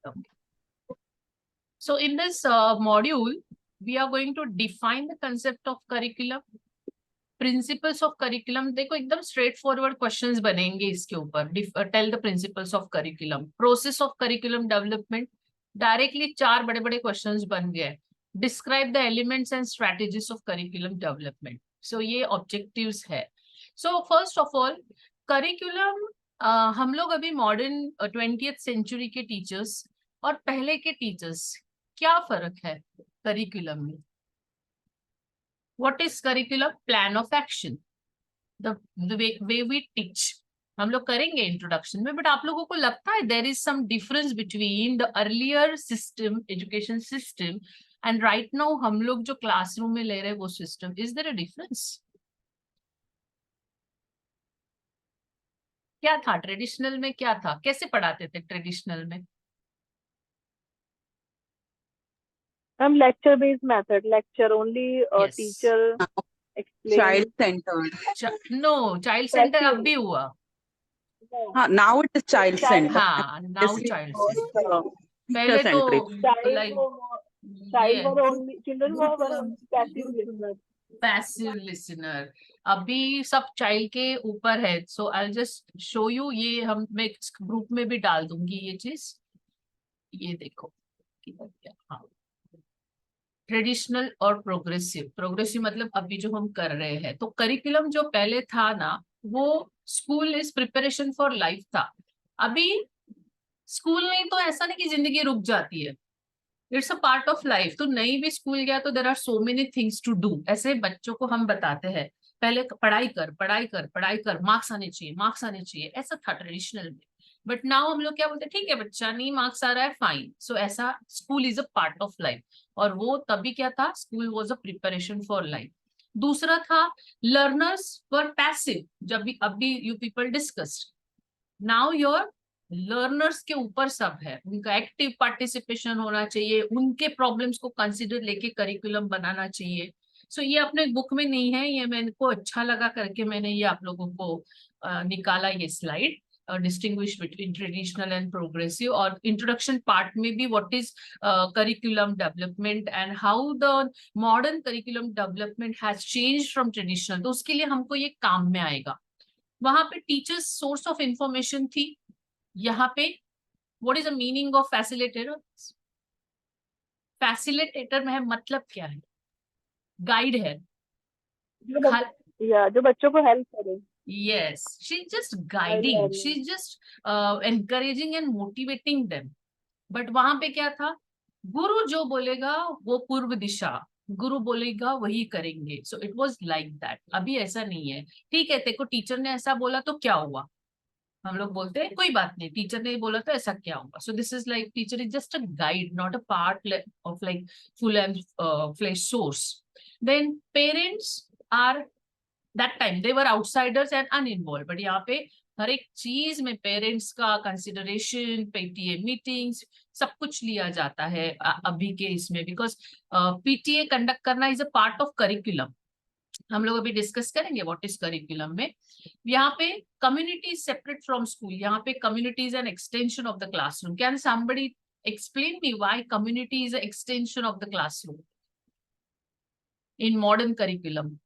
Okay. So in this module, we are going to define the concept of curriculum, principles of curriculum. देखो एकदम straightforward questions बनेंगे इसके ऊपर। Tell the principles of curriculum, process of curriculum development, directly 4 बड़े बड़े questions बन गए। Describe the elements and strategies of curriculum development. So ये ऑब्जेक्टिव्स है। So first of all curriculum, हम लोग अभी मॉडर्न 20th सेंचुरी के टीचर्स और पहले के टीचर्स, क्या फर्क है करिकुलम में? What is curriculum? Plan of action. The way we teach. हम लोग करेंगे इंट्रोडक्शन में, बट आप लोगों को लगता है there is some difference between the earlier system, education system, and right now हम लोग जो क्लासरूम में ले रहे हैं वो system? Is there a difference? क्या था ट्रेडिशनल में? क्या था, कैसे पढ़ाते थे ट्रेडिशनल में? हम lecture based method, lecture only, Yes. teacher explain. Child centered. No, child center अब भी हुआ। हाँ, now it is child centered. हाँ, now child center। पहले Teacher तो centric. like child were only, children were only passive listeners. Passive listener. अभी सब child के ऊपर है। सो आई जस्ट शो यू, ये हम मैं ग्रुप में भी डाल दूंगी ये चीज। ये देखो हाँ, ट्रेडिशनल और प्रोग्रेसिव। प्रोग्रेसिव मतलब अभी जो हम कर रहे हैं। तो करिकुलम जो पहले था ना, वो school is preparation for life था। अभी स्कूल नहीं तो ऐसा नहीं कि जिंदगी रुक जाती है, it's a part of life. तो नहीं भी स्कूल गया तो there are so many things to do. ऐसे बच्चों को हम बताते हैं पहले पढ़ाई कर, पढ़ाई कर, पढ़ाई कर, मार्क्स आने चाहिए, मार्क्स आने चाहिए, ऐसा था ट्रेडिशनल में। बट नाउ हम लोग क्या बोलते हैं, ठीक है बच्चा नहीं मार्क्स आ रहा है, फाइन। सो ऐसा school is a part of life. और वो तभी क्या था, school was a preparation for life. दूसरा था लर्नर्स वर पैसिव, जब भी अभी you people discussed. Now your learners के ऊपर सब है, उनका एक्टिव पार्टिसिपेशन होना चाहिए, उनके प्रॉब्लम्स को कंसिडर लेके करिकुलम बनाना चाहिए। सो ये अपने बुक में नहीं है, ये मेरे को अच्छा लगा करके मैंने ये आप लोगों को निकाला ये slide, distinguish between traditional and progressive. और इंट्रोडक्शन पार्ट में भी what is curriculum development and how the modern curriculum development has changed from traditional. तो उसके लिए हमको ये काम में आएगा। वहां पे टीचर्स सोर्स ऑफ इंफॉर्मेशन थी। यहाँ पे what is the meaning of facilitator? Facilitator में मतलब क्या है? गाइड है। जो बच्चों को हेल्प करे। Yes, she's just guiding, she's just encouraging and motivating them. But वहां पे क्या था, गुरु जो बोलेगा वो पूर्व दिशा, गुरु बोलेगा वही करेंगे। So it was like that. अभी ऐसा नहीं है, ठीक है तेको टीचर ने ऐसा बोला तो क्या हुआ, हम लोग बोलते हैं कोई बात नहीं, टीचर ने बोला तो ऐसा क्या होगा। So this is like teacher is just a guide, not a part of like full and flesh source. Then parents are that time they were outsiders and uninvolve. But यहाँ पे हर एक चीज में पेरेंट्स का कंसिडरेशन, पीटीए मीटिंग्स सब कुछ लिया जाता है अभी के इसमें, बिकॉज पीटीए कंडक्ट करना is a part of curriculum. हम लोग अभी डिस्कस करेंगे व्हाट इज करिकुलम में। यहाँ पे कम्युनिटी सेपरेट फ्रॉम स्कूल, यहाँ पे community is an extension of the classroom. Can somebody explain me why community is an extension of the classroom in modern curriculum?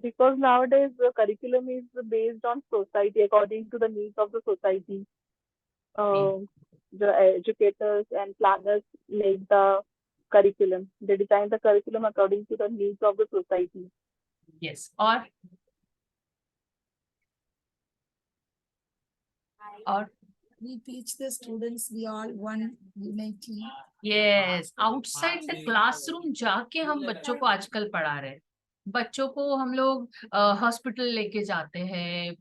Because nowadays the curriculum is based on society, according to the needs of the society. The educators and planners make the curriculum. They design the curriculum according to the needs of the society. Yes. और we teach the students, we all one unity. yes, outside the classroom जाके हम बच्चों को आजकल पढ़ा रहे हैं। बच्चों को हम लोग हॉस्पिटल लेके जाते हैं,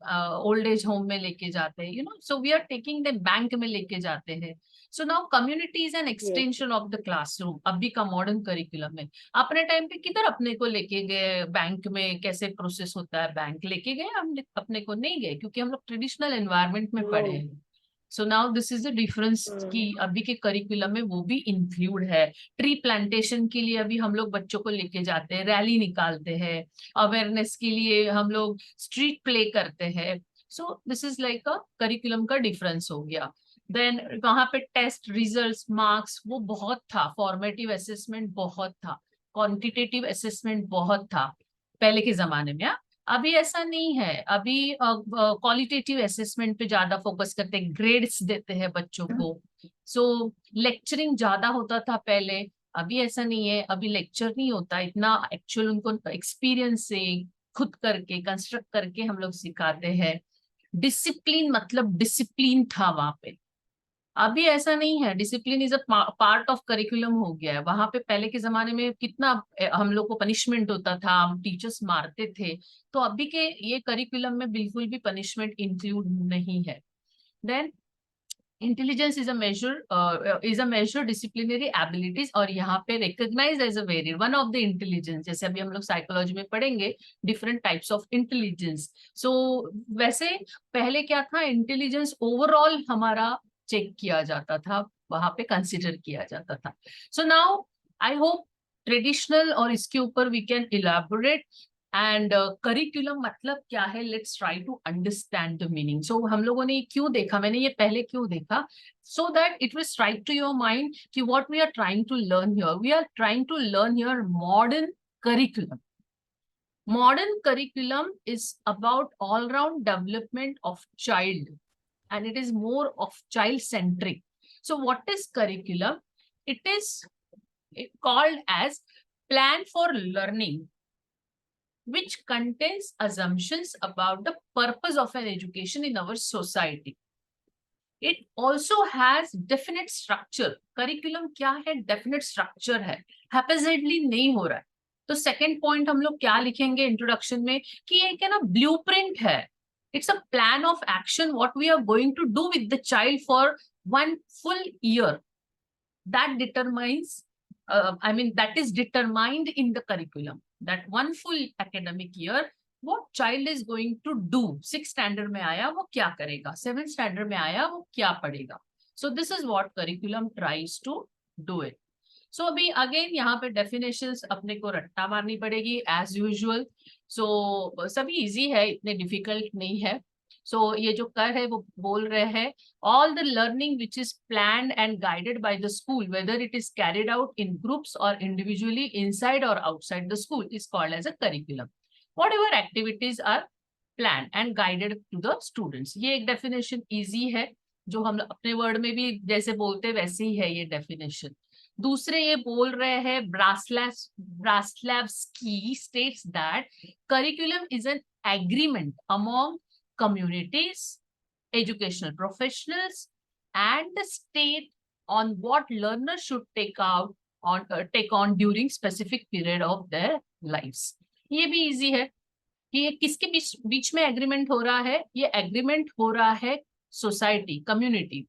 ओल्ड एज होम में लेके जाते हैं, you know. So we are taking the bank में लेके जाते हैं। So now community is an extension of the classroom अभी का मॉडर्न करिकुलम में। अपने टाइम पे किधर अपने को लेके गए बैंक में, कैसे प्रोसेस होता है बैंक लेके गए? हम अपने को नहीं गए क्योंकि हम लोग ट्रेडिशनल एनवायरनमेंट में पढ़े हैं। So now this is the difference कि अभी के करिकुलम में वो भी इंक्लूड है। ट्री प्लांटेशन के लिए अभी हम लोग बच्चों को लेके जाते हैं, रैली निकालते हैं, अवेयरनेस के लिए हम लोग स्ट्रीट प्ले करते हैं। सो this is like a curriculum का डिफरेंस हो गया. देन वहां पे टेस्ट रिजल्ट्स मार्क्स वो बहुत था, फॉर्मेटिव असेसमेंट बहुत था, क्वांटिटेटिव असेसमेंट बहुत था पहले के जमाने में. अभी ऐसा नहीं है. अभी क्वालिटेटिव असेसमेंट पे ज्यादा फोकस करते हैं, ग्रेड्स देते हैं बच्चों को. सो लेक्चरिंग ज्यादा होता था पहले, अभी ऐसा नहीं है. अभी लेक्चर नहीं होता इतना, एक्चुअल उनको एक्सपीरियंस से खुद करके कंस्ट्रक्ट करके हम लोग सिखाते हैं. डिसिप्लिन मतलब डिसिप्लिन था वहां पे, अभी ऐसा नहीं है. Discipline is a part of curriculum हो गया है. वहां पे पहले के जमाने में कितना हम लोग को पनिशमेंट होता था, हम टीचर्स मारते थे. तो अभी के ये करिकुलम में बिल्कुल भी पनिशमेंट इंक्लूड नहीं है. Then intelligence is a major disciplinary abilities, और यहाँ पे recognise as a very one of the intelligence. जैसे अभी हम लोग साइकोलॉजी में पढ़ेंगे different types of intelligence. So वैसे पहले क्या था, इंटेलिजेंस ओवरऑल हमारा चेक किया जाता था, वहां पे कंसिडर किया जाता था. So now I hope traditional और इसके ऊपर we can elaborate. And curriculum मतलब क्या है, let's try to understand the meaning. So हम लोगों ने क्यों देखा, मैंने ये पहले क्यों देखा, so that it will strike to your mind कि what we are trying to learn here. We are trying to learn here modern curriculum. Modern curriculum is about all-round development of child, and it is more of child-centric. So what is curriculum? It is called as plan for learning, which contains assumptions about the purpose of an education in our society. It also has definite structure. Curriculum क्या है? Definite structure है, haphazardly नहीं हो रहा है. तो second point हम लोग क्या लिखेंगे इंट्रोडक्शन में कि ये क्या ना, ब्लूप्रिंट है. It's a plan of action what we are going to do with the child for one full year. That determines that is determined in the curriculum, that one full academic year what child is going to do. 6th standard में आया वो क्या करेगा, 7th standard में आया वो क्या पढ़ेगा. So this is what curriculum tries to do it. So अभी अगेन यहाँ पे डेफिनेशंस अपने को रट्टा मारनी पड़ेगी एज यूजुअल. सो सभी इजी है, इतने डिफिकल्ट नहीं है. सो ये जो कर है वो बोल रहे हैं, all the learning which is planned and guided by the school, whether it is carried out in groups or individually inside or outside the school, is called as a curriculum. Whatever activities are planned and guided to the students. ये एक definition easy है, जो हम अपने word में भी जैसे बोलते हैं वैसे ही है ये definition. दूसरे ये बोल रहे हैं, Braslavsky states that curriculum is an agreement among communities, educational professionals, and the state on what learners should take on during specific period of their lives. ये भी इजी है कि ये किसके बीच में एग्रीमेंट हो रहा है. ये एग्रीमेंट हो रहा है सोसाइटी, कम्युनिटी,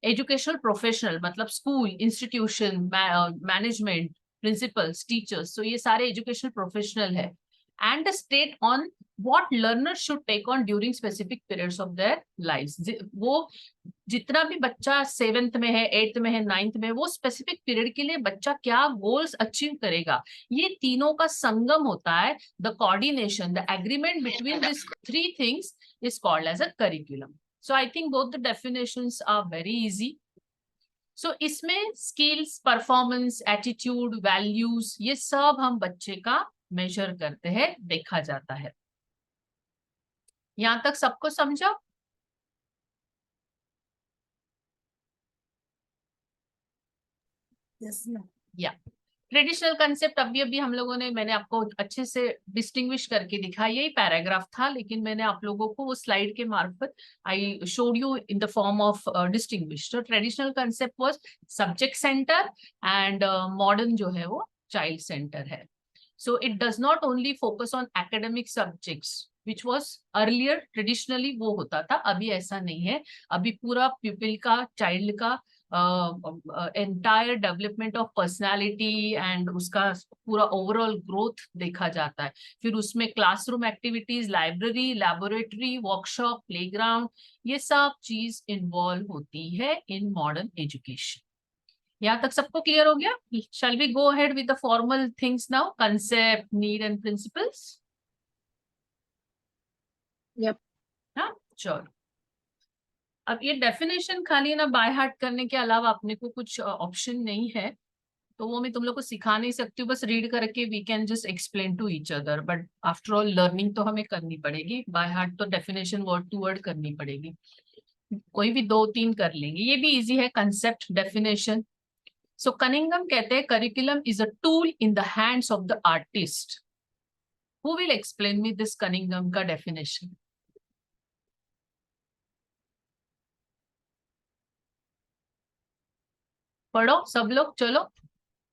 एजुकेशनल प्रोफेशनल मतलब school, institution, management, principals, teachers. So ये सारे एजुकेशनल प्रोफेशनल है. And the state on what learners should take on during specific periods of their lives. वो जितना भी बच्चा 7th में है, 8th में है, 9th में, वो स्पेसिफिक पीरियड के लिए बच्चा क्या गोल्स अचीव करेगा, ये तीनों का संगम होता है. The coordination, the agreement between this 3 things is called as a curriculum. So I think both the definitions are very easy. So इसमें स्किल्स, परफॉर्मेंस, एटीट्यूड, वैल्यूज, ये सब हम बच्चे का मेजर करते हैं, देखा जाता है. यहां तक सबको समझा? Yes, ma'am. या ट्रेडिशनल कंसेप्ट अभी हम लोगों ने, मैंने आपको अच्छे से डिस्टिंग्विश करके दिखा. यही पैराग्राफ था, लेकिन मैंने आप लोगों को वो स्लाइड के मार्फत I showed you in the form of distinguish. तो traditional concept was subject centre and modern जो है वो चाइल्ड सेंटर है. So it does not only focus on academic subjects, which was earlier traditionally वो होता था, अभी ऐसा नहीं है. अभी पूरा pupil का, child का entire development of personality and उसका पूरा overall growth देखा जाता है. फिर उसमें classroom activities, library, laboratory, workshop, playground, ये सब चीज involve होती है in modern education. यहाँ तक सबको क्लियर हो गया? Shall we go ahead with the formal things now? Concept, need and principles. Yep. हाँ, चलो, अब ये डेफिनेशन खाली ना बाय हार्ट करने के अलावा अपने को कुछ ऑप्शन नहीं है, तो वो मैं तुम लोग को सिखा नहीं सकती हूँ, बस रीड करके we can just explain to each other, but after all learning तो हमें करनी पड़ेगी। बाय हार्ट तो डेफिनेशन वर्ड टू वर्ड करनी पड़ेगी, कोई भी 2-3 कर लेंगे, ये भी इजी है कंसेप्ट डेफिनेशन। सो कनिंघम कहते हैं curriculum is a tool in the hands of the artist. Who will explain me this Cunningham का डेफिनेशन? पढ़ो सब लोग, चलो।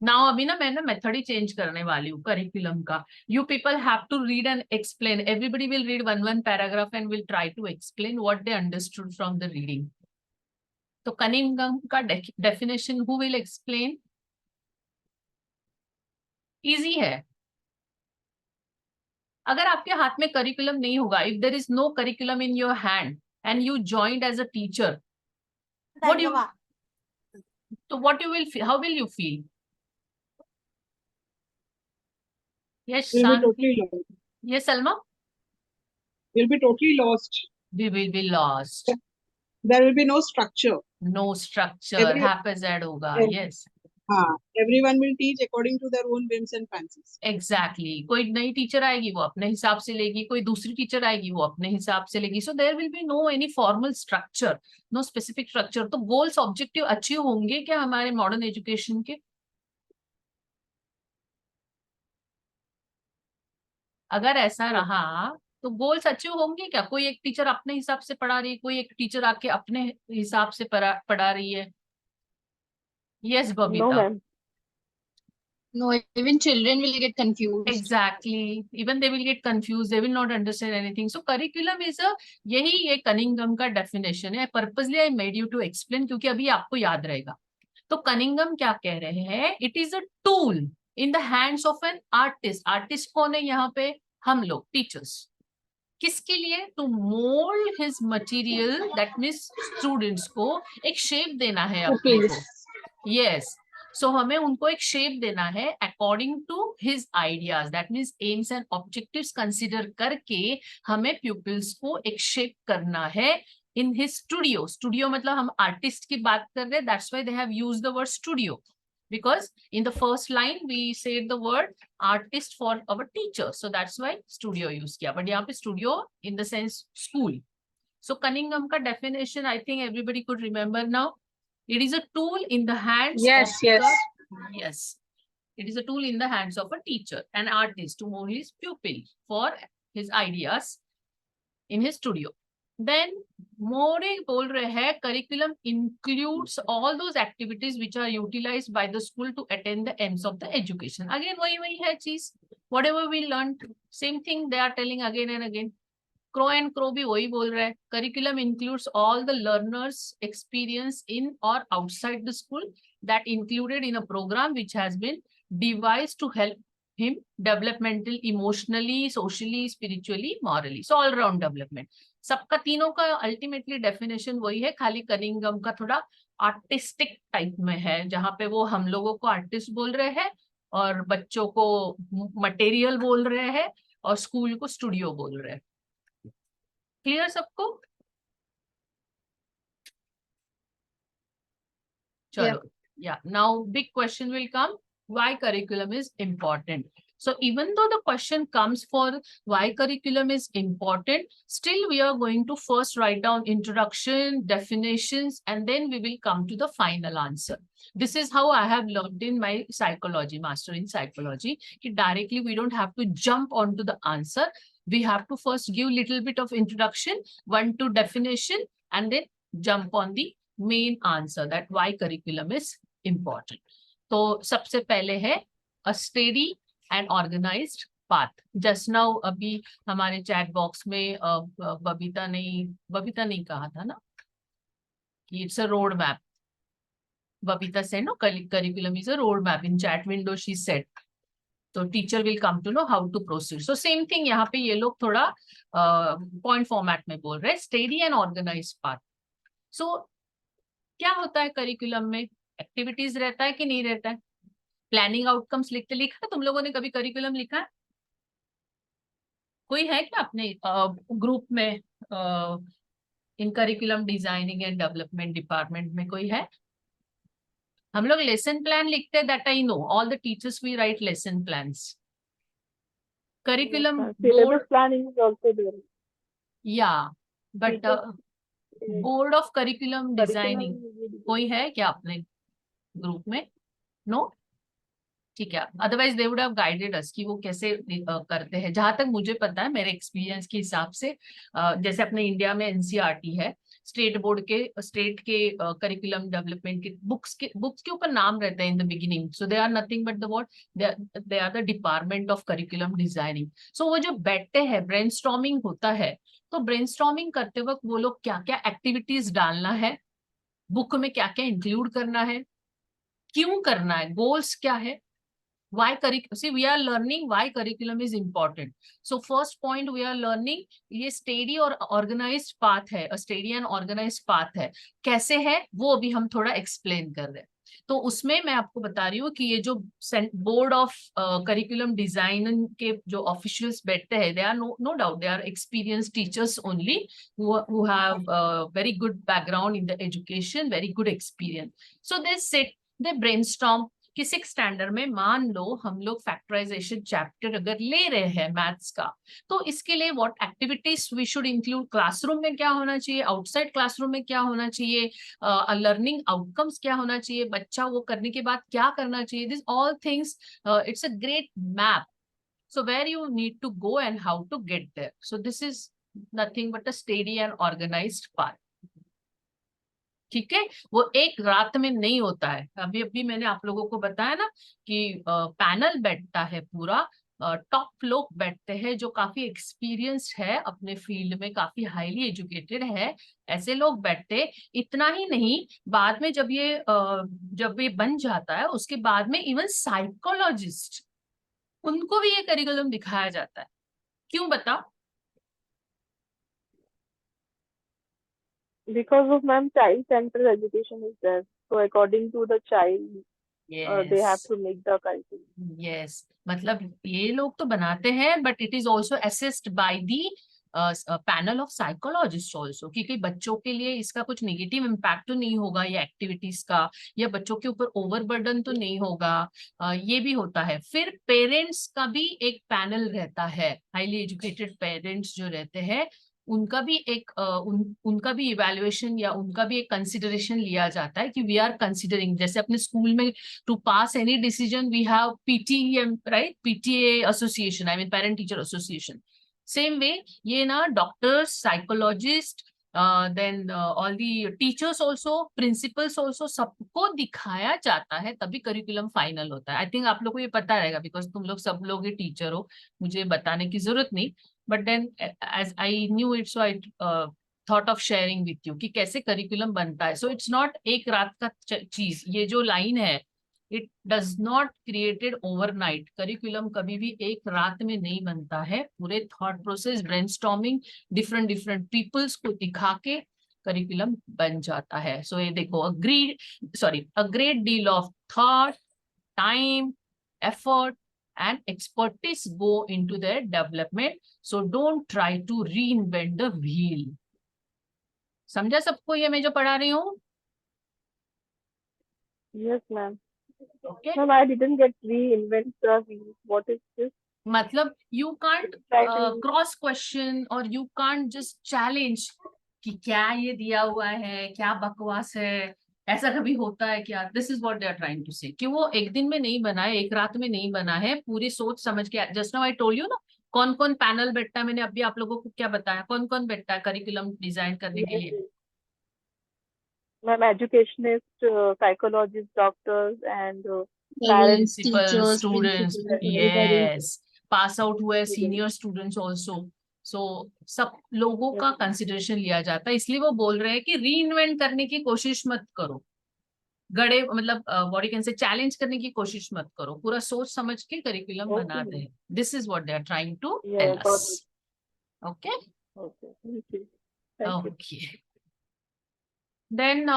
नाउ अभी ना मैं ना मेथड ही चेंज करने वाली हूँ करिकुलम का। You people have to read and explain, everybody will read one paragraph and will try to explain what they understood from the reading. तो कनिंघम का definition who will explain? Easy है। अगर आपके हाथ में करिकुलम नहीं होगा, if there is no curriculum in your hand and you joined as a teacher, what you so what you will feel, how will you feel? Yes, We'll be Shanti. totally lost. Yes, Salma. We'll be totally lost. We will be lost. There will be no structure. No structure, Every- haphazard hoga. every- Yes, Everyone will teach according to their own whims and fancies. exactly. कोई नई teacher आएगी वो अपने हिसाब से लेगी, कोई दूसरी टीचर आएगी वो अपने हिसाब से लेगी। So there will be no any formal structure, no specific structure. तो goals objective अचीव होंगे क्या हमारे मॉडर्न एजुकेशन के? अगर ऐसा रहा तो गोल्स अचीव होंगे क्या? कोई एक टीचर अपने हिसाब से पढ़ा रही है, कोई एक टीचर आके अपने हिसाब से पढ़ा रही है। Yes No, Babita. ma'am. No, even children will get confused. Exactly. Even they will get confused. They will not understand anything. So curriculum is a, यही ये कनिंघम का डेफिनेशन है। Purposely I made you to explain क्योंकि अभी आपको याद रहेगा। तो कनिंघम क्या कह रहे हैं? It is a tool in the hands of an artist. Artist कौन है यहाँ पे? हम लोग टीचर्स। किसके लिए? To mould his material, that means students को एक शेप देना है अपने को। यस, सो हमें उनको एक शेप देना है according to his ideas, that means aims and objectives consider करके हमें प्यूपिल्स को एक शेप करना है इन हिज स्टूडियो। स्टूडियो मतलब हम आर्टिस्ट की बात कर रहे हैं, that's why they have used the word studio, because in the first line we said the word artist for our teacher, so that's why studio use kiya, but yahan pe studio in the sense school. So Cunningham ka definition I think everybody could remember now. It is a tool in the hands Yes, of yes. yes, it is a tool in the hands of a teacher, an artist, to mold his pupil for his ideas in his studio. Then मोरे बोल रहे हैं curriculum includes all those activities which are utilized by the school to attain the aims of the education. Again वही है चीज, whatever we learned, same thing they are telling again and again. Crow and Crow भी वही बोल रहा है, curriculum includes all the learners experience in or outside the school that included in a program which has been devised to help him developmental, emotionally, socially, spiritually, morally, so all round development. सबका तीनों का ultimately definition वही है, खाली Cunningham का थोड़ा artistic type में है, जहाँ पे वो हम लोगों को आर्टिस्ट बोल रहे हैं और बच्चों को मटेरियल बोल रहे हैं और स्कूल को स्टूडियो बोल रहे हैं। क्लियर सबको? चलो, yeah, now big question will come, why curriculum is important. So even though the question comes for why curriculum is important, still we are going to first write down introduction, definitions, and then we will come to the final answer. This is how I have learned in my psychology, master in psychology. Directly we don't have to jump onto the answer. We have to first give little bit of introduction, 1-2 definition, and then jump on the main answer, that why curriculum is important. तो सबसे पहले है a steady and organized path. Just now अभी हमारे chat box में बबीता ने कहा था ना कि it's a road map. Babita said no, curriculum is a road map. In chat window she said. So teacher will come to know how to proceed. So same thing यहाँ पे ये लोग थोड़ा point format में बोल रहे हैं, steady and organized path. So क्या होता है करिकुलम में? एक्टिविटीज रहता है कि नहीं रहता है? प्लानिंग आउटकम्स लिखा है तुम लोगों ने कभी करिकुलम लिखा है? कोई है क्या अपने ग्रुप में in curriculum designing and development department में कोई है? हम लोग लेसन प्लान लिखते हैं, that I know, all the teachers we write lesson plans. Curriculum Syllabus board, planning is also there. या but Teachers, board of curriculum designing curriculum. कोई है क्या अपने ग्रुप में? नो, ठीक है. Otherwise they would have guided अस कि वो कैसे करते हैं. जहां तक मुझे पता है, मेरे एक्सपीरियंस के हिसाब से, जैसे अपने इंडिया में एनसीईआरटी है, स्टेट बोर्ड के, स्टेट के करिकुलम डेवलपमेंट के बुक्स के ऊपर नाम रहते हैं in the beginning. So they are nothing but the what, they are the department of curriculum designing. So वो जो बैठते हैं, ब्रेनस्टॉर्मिंग होता है, तो ब्रेनस्टॉर्मिंग करते वक्त वो लोग क्या क्या एक्टिविटीज डालना है, बुक में क्या क्या इंक्लूड करना है, क्यों करना है, गोल्स क्या है, why curriculum, see we are learning why curriculum is important. So first point we are learning, ये steady और organized path है, a steady and organized path है. कैसे है वो अभी हम थोड़ा explain कर रहे हैं. तो उसमें मैं आपको बता रही हूँ कि ये जो बोर्ड ऑफ करिकुलम डिजाइन के जो ऑफिशियल्स बैठते हैं, they are no doubt they are experience teachers only who have very good background in the education, very good experience. So they sit, they brainstorm कि 6th स्टैंडर्ड में मान लो हम लोग factorisation chapter अगर ले रहे हैं मैथ्स का, तो इसके लिए what activities we should include, classroom में क्या होना चाहिए, आउटसाइड क्लासरूम में क्या होना चाहिए, लर्निंग आउटकम्स क्या होना चाहिए, बच्चा वो करने के बाद क्या करना चाहिए. This all things, it's a great map. So where you need to go and how to get there. So this is nothing but a steady and organised part. ठीक है, वो एक रात में नहीं होता है. अभी अभी मैंने आप लोगों को बताया ना कि पैनल बैठता है पूरा, टॉप लोग बैठते हैं जो काफी एक्सपीरियंस्ड है अपने फील्ड में, काफी हाईली एजुकेटेड है, ऐसे लोग बैठते. इतना ही नहीं, बाद में जब ये बन जाता है, उसके बाद में इवन साइकोलॉजिस्ट, उनको भी ये करिकुलम दिखाया जाता है. क्यों बताओ? Because of ma'am, child-centered education is there. So according to the child, they have Yes. to make the curriculum. Yes, मतलब ये लोग तो बनाते हैं, but it is also assessed by the panel of psychologist also, क्योंकि बच्चों के लिए इसका कुछ नेगेटिव इम्पैक्ट तो नहीं होगा ये एक्टिविटीज का, या बच्चों के ऊपर ओवरबर्डन तो नहीं होगा. ये भी होता है. फिर पेरेंट्स का भी एक पैनल रहता है, हाईली एजुकेटेड पेरेंट्स जो रहते हैं, उनका भी एक उनका भी इवैल्यूएशन या उनका भी एक कंसिडरेशन लिया जाता है कि वी आर कंसिडरिंग. जैसे अपने स्कूल में to pass any decision we have PTM, right? PTA association, I mean parent teacher association. Same way ये ना doctors, psychologists, then all the teachers also, principals also, सबको दिखाया जाता है, तभी करिकुलम फाइनल होता है. आई थिंक आप लोग को ये पता रहेगा बिकॉज तुम लोग सब लोग ये टीचर हो, मुझे बताने की जरूरत नहीं. But then as I knew it, so I thought of sharing with you कि कैसे करिकुलम बनता है. सो इट्स नॉट एक रात का चीज. ये जो लाइन है, it does not created overnight. Curriculum कभी भी एक रात में नहीं बनता है. पूरे thought process, brainstorming, different different peoples को दिखा के करिकुलम बन जाता है. सो ये देखो, a great deal of thought, time, effort and expertise go into their development. So don't try to reinvent the wheel. समझा सबको ये मैं जो पढ़ा रही हूँ? Yes, ma'am. Okay. Ma'am, I didn't get reinvent the wheel. What is this? मतलब you can't Try to- cross question or you can't just challenge कि क्या ये दिया हुआ है, क्या बकवास है, ऐसा कभी होता है क्या? This is what they are trying to say, कि वो एक दिन में नहीं बना है, एक रात में नहीं बना है, पूरी सोच समझ के. Just now I told you ना कौन कौन पैनल बैठता है. मैंने अभी आप लोगों को क्या बताया, कौन कौन बैठता है करिकुलम डिजाइन करने के लिए? Ma'am, educationists, psychologists, doctors, and Parents, Principal, teachers, students, principals, everybody. yes, pass out हुए सीनियर स्टूडेंट्स ऑल्सो. सो सब लोगों का कंसिडरेशन लिया जाता है. इसलिए वो बोल रहे हैं कि रीइन्वेंट करने की कोशिश मत करो, गड़े मतलब what you can say, challenge करने की कोशिश मत करो, पूरा सोच समझ के करिकुलम Okay. बनाते हैं. This is what they are trying to Yeah, tell got us. Okay okay. Thank you. Thank you. Okay. Then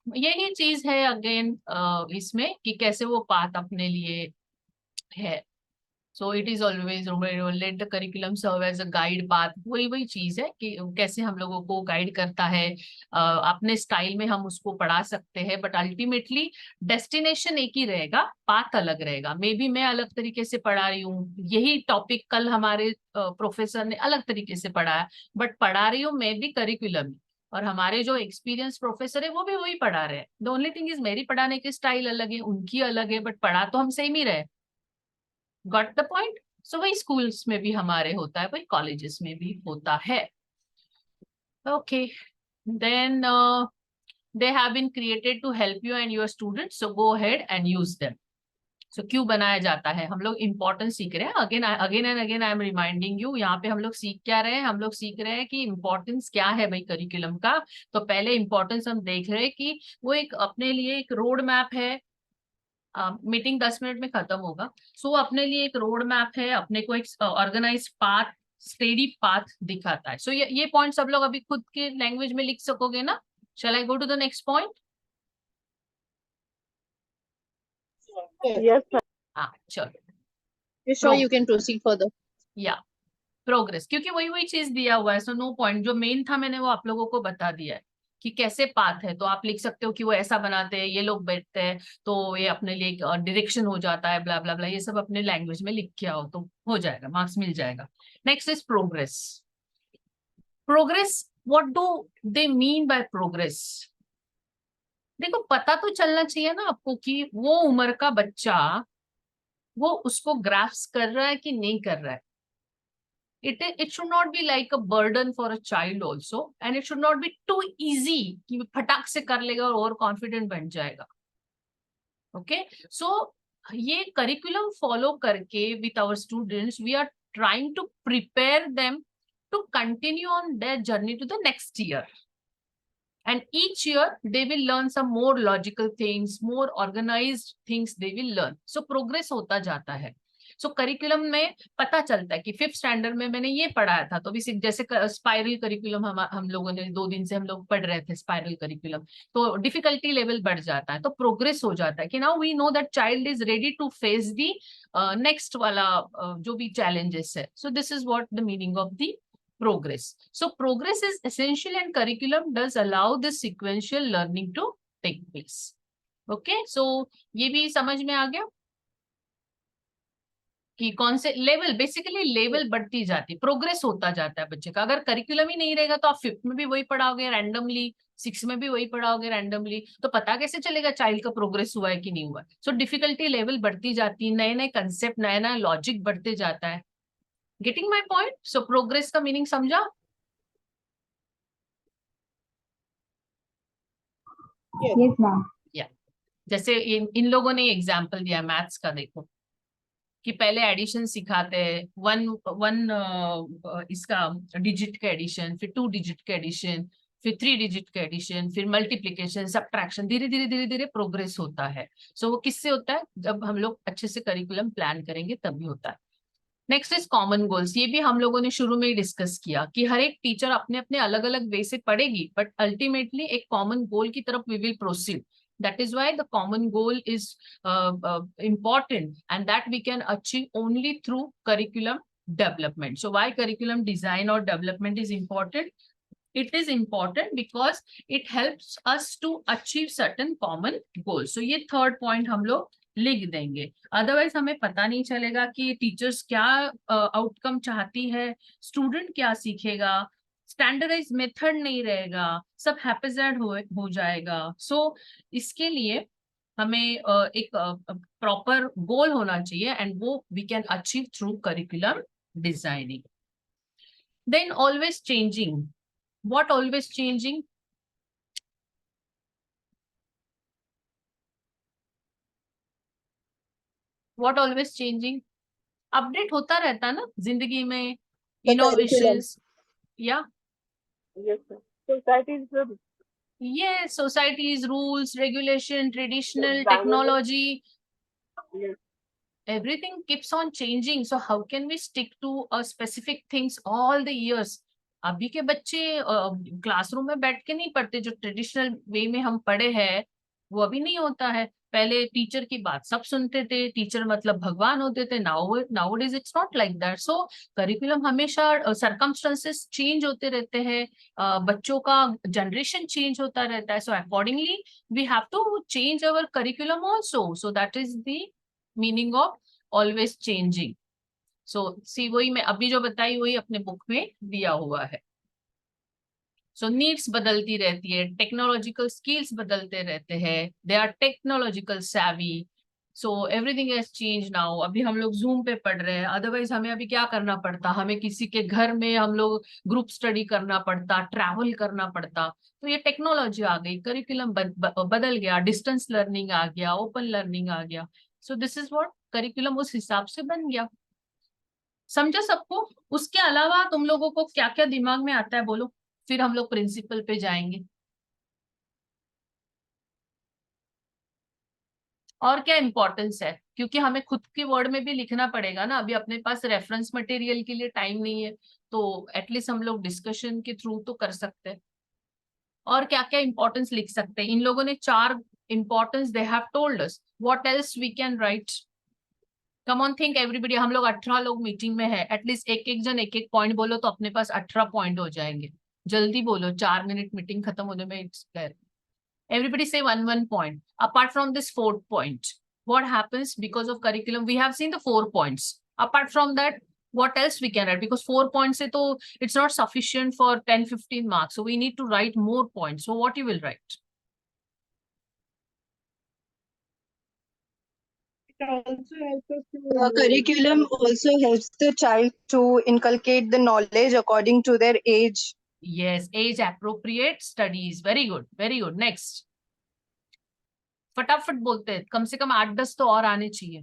यही चीज है अगेन इसमें कि कैसे वो पाथ अपने लिए है. So it is always let the curriculum serve as a guide path. वही चीज है कि कैसे हम लोगों को गाइड करता है, अपने स्टाइल में हम उसको पढ़ा सकते हैं, बट अल्टीमेटली डेस्टिनेशन एक ही रहेगा, पाथ अलग रहेगा। मे बी मैं अलग तरीके से पढ़ा रही हूँ, यही टॉपिक कल हमारे प्रोफेसर ने अलग तरीके से पढ़ाया, बट पढ़ा रही हूँ मैं भी करिकुलम, और हमारे जो एक्सपीरियंस प्रोफेसर है वो भी वही पढ़ा रहे हैं। द ओनली थिंग इज मेरी पढ़ाने की स्टाइल अलग है, उनकी अलग है, बट पढ़ा तो हम सेम ही रहे। Got the point? सो वही स्कूल्स में भी हमारे होता है, वही कॉलेजेस में भी होता है। Okay, then they have been created to help you and your students, so go ahead and use them. So क्यों बनाया जाता है? हम लोग इम्पोर्टेंस सीख रहे हैं, again and again I am reminding you. यहाँ पे हम लोग सीख क्या रहे हैं? हम लोग सीख रहे हैं कि इम्पोर्टेंस क्या है भाई करिकुलम का। तो पहले इम्पोर्टेंस हम देख रहे हैं कि वो एक अपने लिए एक रोड मैप है। मीटिंग 10 मिनट में खत्म होगा। सो अपने लिए एक रोड मैप है, अपने को एक ऑर्गेनाइज पाथ, स्टेडी पाथ दिखाता है। सो ये पॉइंट सब लोग अभी खुद के लैंग्वेज में लिख सकोगे ना? Shall I go to the next point? Yes, sir. हाँ चलो, You're sure you can proceed further? या प्रोग्रेस, क्योंकि वही चीज दिया हुआ है। सो नो पॉइंट, जो मेन था मैंने वो आप लोगों को बता दिया है कि कैसे पाथ है। तो आप लिख सकते हो कि वो ऐसा बनाते हैं, ये लोग बैठते हैं, तो ये अपने लिए डायरेक्शन हो जाता है, ब्ला ब्ला ब्ला, ये सब अपने लैंग्वेज में लिख के आओ तो हो जाएगा, मार्क्स मिल जाएगा। Next is progress. Progress, what do they mean by progress? देखो, पता तो चलना चाहिए ना आपको कि वो उम्र का बच्चा वो उसको ग्राफ्स कर रहा है कि नहीं कर रहा है। It should not be like a burden for a child also, and it should not be too easy कि फटाक से कर लेगा और ओवर कॉन्फिडेंट बन जाएगा। ओके, सो ये करिकुलम फॉलो करके with our students we are trying to prepare them to continue on their journey to the next year, and each year they will learn some more logical things, more organized things they will learn. So progress होता जाता है। So curriculum में पता चलता है कि 5th standard में मैंने ये पढ़ाया था, तो भी जैसे स्पाइरल करिकुलम हम लोगों ने 2 दिन से हम लोग पढ़ रहे थे स्पाइरल करिकुलम, तो डिफिकल्टी लेवल बढ़ जाता है, तो प्रोग्रेस हो जाता है कि now we know that child is ready to face the next वाला जो भी चैलेंजेस है। So this is what the meaning of the progress. So progress is essential and curriculum does allow this sequential learning to take place. Okay, so ये भी समझ में आ गया कि कौन से लेवल, बेसिकली लेवल बढ़ती जाती, प्रोग्रेस होता जाता है बच्चे का। अगर करिकुलम ही नहीं रहेगा तो आप 5th में भी वही पढ़ाओगे रैंडमली, 6th में भी वही पढ़ाओगे रैंडमली, तो पता कैसे चलेगा चाइल्ड का प्रोग्रेस हुआ है कि नहीं हुआ है? सो डिफिकल्टी लेवल बढ़ती जाती है, नए नए कंसेप्ट, नया नया लॉजिक बढ़ते जाता है। Getting my point? So progress का मीनिंग समझा? Yes, ma'am. जैसे इन लोगों ने एग्जाम्पल दिया मैथ्स का, देखो कि पहले एडिशन सिखाते हैं, इसका डिजिट का एडिशन, फिर 2 डिजिट का एडिशन, फिर 3 डिजिट का एडिशन, फिर मल्टीप्लिकेशन, सब्ट्रैक्शन, धीरे धीरे प्रोग्रेस होता है। सो वो किससे होता है? जब हम लोग अच्छे से करिकुलम प्लान करेंगे तभी होता है। Next is common goals. ये भी हम लोगों ने शुरू में ही डिस्कस किया कि हर एक टीचर अपने अपने अलग अलग वे से पढ़ेगी, बट अल्टीमेटली एक कॉमन गोल की तरफ we will proceed. That is why the common goal is important, and that we can achieve only through curriculum development. So why curriculum design or development is important? It is important because it helps us to achieve certain common goals. So ये 3rd point हम लोग लिख देंगे, otherwise हमें पता नहीं चलेगा कि टीचर्स क्या आउटकम चाहती है, स्टूडेंट क्या सीखेगा, स्टैंडर्डाइज मेथड नहीं रहेगा, सब हैपेजार्ड हो जाएगा। सो इसके लिए हमें एक प्रॉपर गोल होना चाहिए, एंड वो we can achieve through curriculum designing. Then always changing. What always changing? What always changing? Update होता रहता है ना जिंदगी में, इनोवेशंस, या Yes, sir. Societies yes, societies, rules, regulation, traditional Languages. technology, yes, everything keeps on changing. So how can we stick to a specific things all the years? अभी के बच्चे क्लासरूम में बैठ के नहीं पढ़ते, जो ट्रेडिशनल वे में हम पढ़े हैं वो अभी नहीं होता है। पहले टीचर की बात सब सुनते थे, टीचर मतलब भगवान होते थे। Now days it's not like that. So curriculum हमेशा सर्कमस्टेंसेस चेंज होते रहते हैं, बच्चों का जनरेशन चेंज होता रहता है। So accordingly we have to change our curriculum also. So that is the meaning of always changing. So see वही मैं अभी जो बताई वही अपने बुक में दिया हुआ है। सो नीड्स बदलती रहती है, टेक्नोलॉजिकल स्किल्स बदलते रहते हैं, they are technological savvy, so everything has change now. अभी हम लोग जूम पे पढ़ रहे हैं, अदरवाइज हमें अभी क्या करना पड़ता, हमें किसी के घर में हम लोग ग्रुप स्टडी करना पड़ता, ट्रैवल करना पड़ता। तो ये टेक्नोलॉजी आ गई, करिकुलम बदल गया, डिस्टेंस लर्निंग आ गया, ओपन लर्निंग आ गया। सो दिस इज व्हाट करिकुलम उस हिसाब से बन गया। समझा सबको? उसके अलावा तुम लोगों को क्या क्या दिमाग में आता है बोलो, फिर हम लोग प्रिंसिपल पे जाएंगे। और क्या इंपॉर्टेंस है, क्योंकि हमें खुद के वर्ड में भी लिखना पड़ेगा ना, अभी अपने पास रेफरेंस मटेरियल के लिए टाइम नहीं है, तो एटलीस्ट हम लोग डिस्कशन के थ्रू तो कर सकते हैं। और क्या क्या इंपॉर्टेंस लिख सकते हैं, इन लोगों ने 4 importance they have told us, what else we can write. Come on think everybody, हम लोग 18 लोग मीटिंग में है, एटलीस्ट एक एक जन एक एक पॉइंट बोलो तो अपने पास 18 पॉइंट हो जाएंगे। जल्दी बोलो, 4 मिनट मीटिंग खत्म होने में it's clear. Everybody say one point. Apart from this 4th point, what happens because of curriculum? We have seen the 4 points. Apart from that, what else we can write? Because 4 points se to it's not sufficient for 10-15 marks. So we need to write more points. So what you will write? It also helps us to Curriculum also helps the child to inculcate the knowledge according to their age. Yes, age appropriate studies. Very good. Very good. Next. फटाफट बोलते हैं, कम से कम 8-10 तो और आने चाहिए।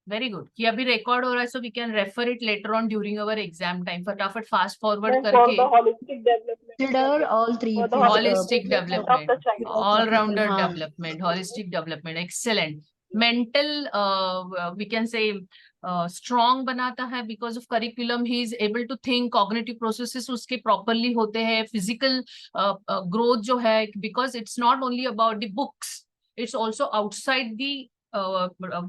Very good. कि अभी रिकॉर्ड हो रहा है, so we can refer it later on during our exam time. फटाफट फास्ट फॉरवर्ड And for करके। the holistic development. Consider all three For the things, Holistic development of the development, child. all-rounder हाँ. development, holistic development, excellent. Mental, we can say, strong बनाता है because of curriculum. He is able to think, cognitive processes उसके properly होते हैं, physical growth जो है, because it's not only about the books, it's also outside the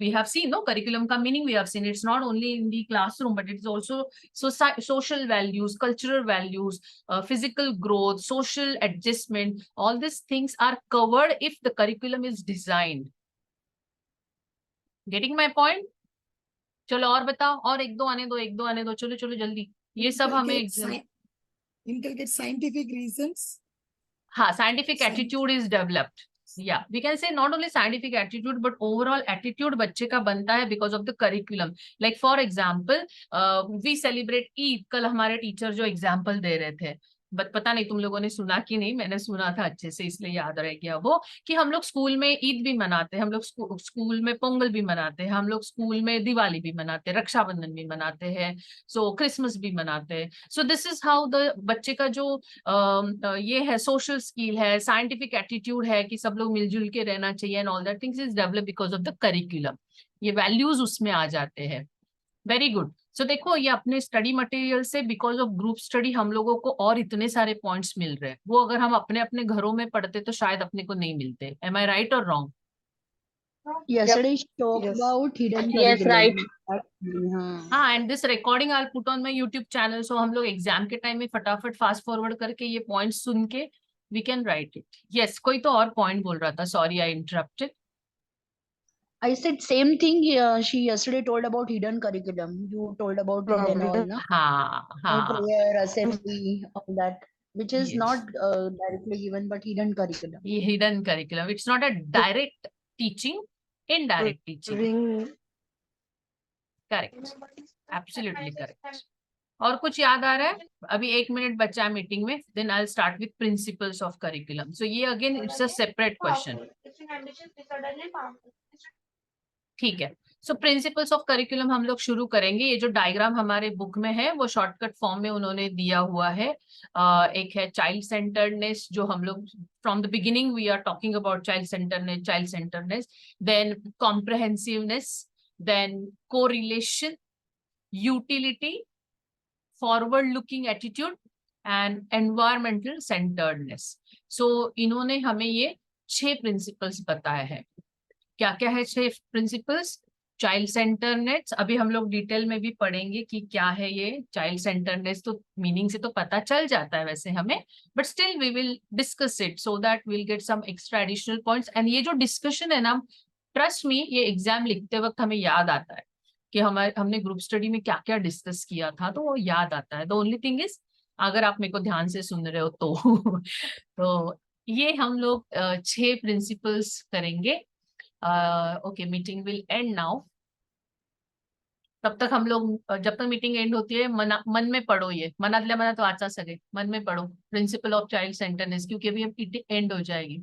we have seen no curriculum का meaning, we have seen it's not only in the classroom but it's also social values, cultural values, physical growth, social adjustment. All these things are covered if the curriculum is designed. Getting my point? चलो और बताओ, और एक दो आने दो, चलो चलो जल्दी। ये सब हमें Inculcate scientific reasons. हाँ, scientific attitude is developed. Yeah, we can say not only scientific attitude but overall attitude बच्चे का बनता है because of the curriculum. Like for example, we celebrate Eid. कल हमारे टीचर जो एग्जाम्पल दे रहे थे, बट पता नहीं तुम लोगों ने सुना कि नहीं, मैंने सुना था अच्छे से इसलिए याद रह गया वो, कि हम लोग स्कूल में ईद भी मनाते हैं, हम लोग स्कूल में पोंगल भी मनाते हैं, हम लोग स्कूल में दिवाली भी मनाते हैं, रक्षाबंधन भी मनाते हैं, सो क्रिसमस भी मनाते हैं। सो दिस इज हाउ द बच्चे का जो ये है सोशल स्किल है, साइंटिफिक एटीट्यूड है कि सब लोग मिलजुल के रहना चाहिए and all that things is develop because of the curriculum. ये वैल्यूज उसमें आ जाते हैं। Very good. सो देखो, ये अपने स्टडी मटेरियल से बिकॉज ऑफ ग्रुप स्टडी हम लोगों को और इतने सारे पॉइंट्स मिल रहे हैं, वो अगर हम अपने अपने घरों में पढ़ते तो शायद अपने को नहीं मिलते। एम आई राइट और wrong? Yesterday she talked Yes. about hidden Yes, curriculum. right. हाँ, and this recording I put on my YouTube channel, so हम लोग एग्जाम के टाइम में फटाफट फास्ट फॉरवर्ड करके ये पॉइंट्स सुन के we can write it. Yes, कोई तो और पॉइंट बोल रहा था, sorry I interrupted. I said same thing. She yesterday told about hidden curriculum. You told about it and all, na? हाँ हाँ, Prayer, assembly, all that, which is Yes. not directly given, but hidden curriculum. ये hidden curriculum, it's not a direct teaching, indirect teaching. Bring correct, absolutely correct. और कुछ याद आ रहा है? अभी 1 minute बचा है मीटिंग में, then I will start with principles of curriculum. So ये again it's a separate question. ठीक है, सो प्रिंसिपल्स ऑफ करिकुलम हम लोग शुरू करेंगे। ये जो डायग्राम हमारे बुक में है वो शॉर्टकट फॉर्म में उन्होंने दिया हुआ है। एक है चाइल्ड सेंटर्डनेस, जो हम लोग from the beginning we are talking about child centredness, then comprehensiveness, then correlation, utility, forward looking attitude and environmental centredness. So इन्होंने हमें ये 6 प्रिंसिपल्स बताए हैं। क्या क्या है 6 प्रिंसिपल्स? चाइल्ड सेंटरनेस, अभी हम लोग डिटेल में भी पढ़ेंगे कि क्या है ये चाइल्ड सेंटरनेस। तो मीनिंग से तो पता चल जाता है वैसे हमें, but still we will discuss it so that will get some extra additional points. And ये जो डिस्कशन है ना, ट्रस्ट मी, ये एग्जाम लिखते वक्त हमें याद आता है कि हमने ग्रुप स्टडी में क्या क्या डिस्कस किया था, तो वो याद आता है। द ओनली थिंग इज, अगर आप मेरे को ध्यान से सुन रहे हो तो तो ये हम लोग 6 प्रिंसिपल्स करेंगे। Okay, meeting will and now. तब तक हम लोग जब तक मीटिंग एंड होती है मन में पढ़ो, ये मनातल्या मनात वाचा सगळे मन में पढ़ो प्रिंसिपल ऑफ चाइल्ड सेंटरनेस, क्योंकि अभी एंड हो जाएगी।